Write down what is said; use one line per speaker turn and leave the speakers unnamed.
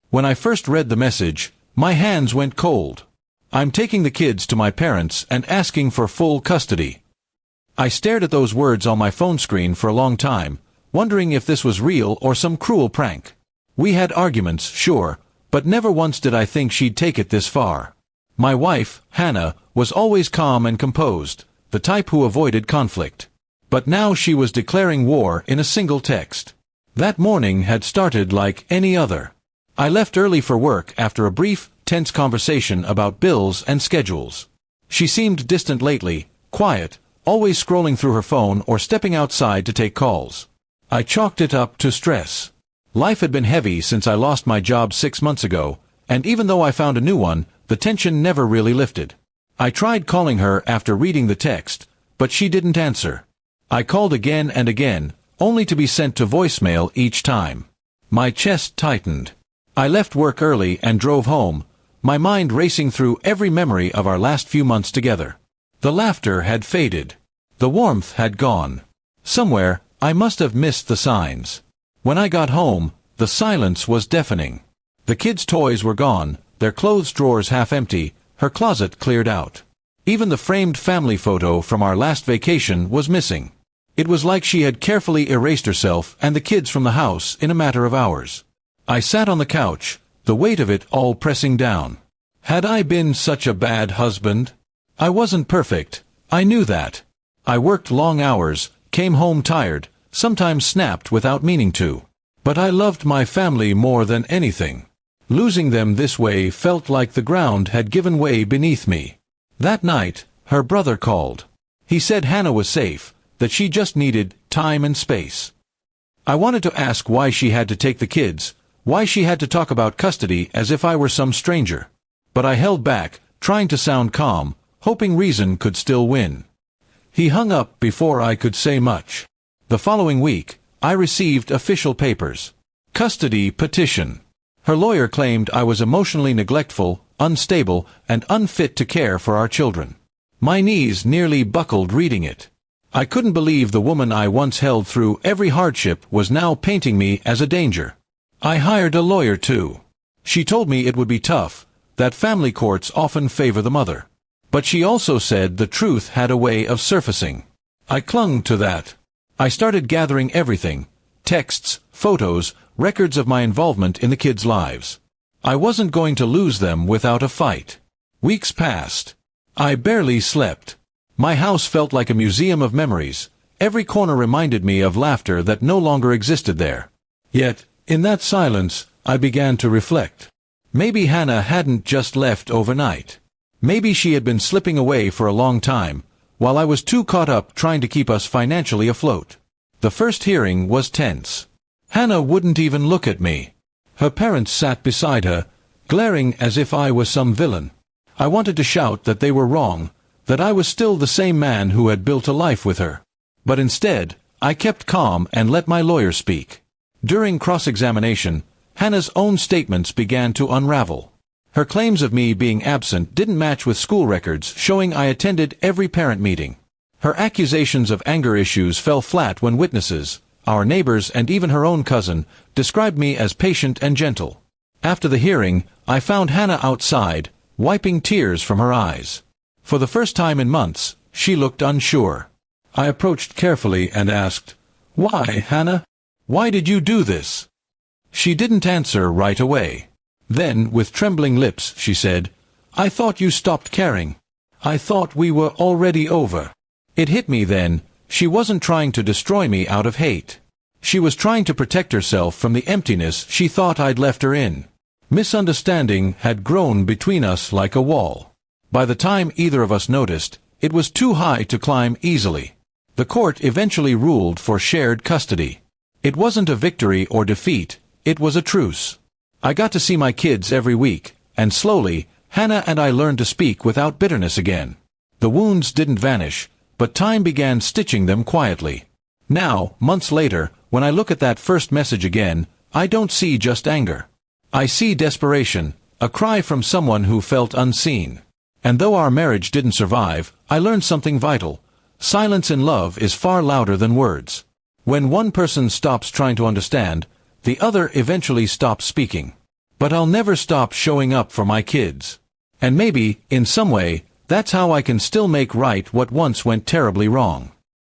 When I first read the message, my hands went cold. I'm taking the kids to my parents and asking for full custody. I stared at those words on my phone screen for a long time, wondering if this was real or some cruel prank. We had arguments, sure, but never once did I think she'd take it this far. My wife, Hannah, was always calm and composed, the type who avoided conflict. But now she was declaring war in a single text. That morning had started like any other. I left early for work after a brief, tense conversation about bills and schedules. She seemed distant lately, quiet, always scrolling through her phone or stepping outside to take calls. I chalked it up to stress. Life had been heavy since I lost my job 6 months ago, and even though I found a new one, the tension never really lifted. I tried calling her after reading the text, but she didn't answer. I called again and again, only to be sent to voicemail each time. My chest tightened. I left work early and drove home, my mind racing through every memory of our last few months together. The laughter had faded. The warmth had gone. Somewhere, I must have missed the signs. When I got home, the silence was deafening. The kids' toys were gone, their clothes drawers half empty, her closet cleared out. Even the framed family photo from our last vacation was missing. It was like she had carefully erased herself and the kids from the house in a matter of hours. I sat on the couch, the weight of it all pressing down. Had I been such a bad husband? I wasn't perfect, I knew that. I worked long hours, came home tired, sometimes snapped without meaning to. But I loved my family more than anything. Losing them this way felt like the ground had given way beneath me. That night, her brother called. He said Hannah was safe, that she just needed time and space. I wanted to ask why she had to take the kids, why she had to talk about custody as if I were some stranger. But I held back, trying to sound calm, hoping reason could still win. He hung up before I could say much. The following week, I received official papers. Custody petition. Her lawyer claimed I was emotionally neglectful, unstable, and unfit to care for our children. My knees nearly buckled reading it. I couldn't believe the woman I once held through every hardship was now painting me as a danger. I hired a lawyer too. She told me it would be tough, that family courts often favor the mother. But she also said the truth had a way of surfacing. I clung to that. I started gathering everything, texts, photos, records of my involvement in the kids' lives. I wasn't going to lose them without a fight. Weeks passed. I barely slept. My house felt like a museum of memories. Every corner reminded me of laughter that no longer existed there. Yet, in that silence, I began to reflect. Maybe Hannah hadn't just left overnight. Maybe she had been slipping away for a long time, while I was too caught up trying to keep us financially afloat. The first hearing was tense. Hannah wouldn't even look at me. Her parents sat beside her, glaring as if I was some villain. I wanted to shout that they were wrong, that I was still the same man who had built a life with her. But instead, I kept calm and let my lawyer speak. During cross-examination, Hannah's own statements began to unravel. Her claims of me being absent didn't match with school records showing I attended every parent meeting. Her accusations of anger issues fell flat when witnesses, our neighbors and even her own cousin, described me as patient and gentle. After the hearing, I found Hannah outside, wiping tears from her eyes. For the first time in months, she looked unsure. I approached carefully and asked, "Why, Hannah? Why did you do this?" She didn't answer right away. Then, with trembling lips, she said, "I thought you stopped caring. I thought we were already over." It hit me then, she wasn't trying to destroy me out of hate. She was trying to protect herself from the emptiness she thought I'd left her in. Misunderstanding had grown between us like a wall. By the time either of us noticed, it was too high to climb easily. The court eventually ruled for shared custody. It wasn't a victory or defeat, it was a truce. I got to see my kids every week, and slowly, Hannah and I learned to speak without bitterness again. The wounds didn't vanish, but time began stitching them quietly. Now, months later, when I look at that first message again, I don't see just anger. I see desperation, a cry from someone who felt unseen. And though our marriage didn't survive, I learned something vital. Silence in love is far louder than words. When one person stops trying to understand, the other eventually stops speaking. But I'll never stop showing up for my kids. And maybe, in some way, that's how I can still make right what once went terribly wrong.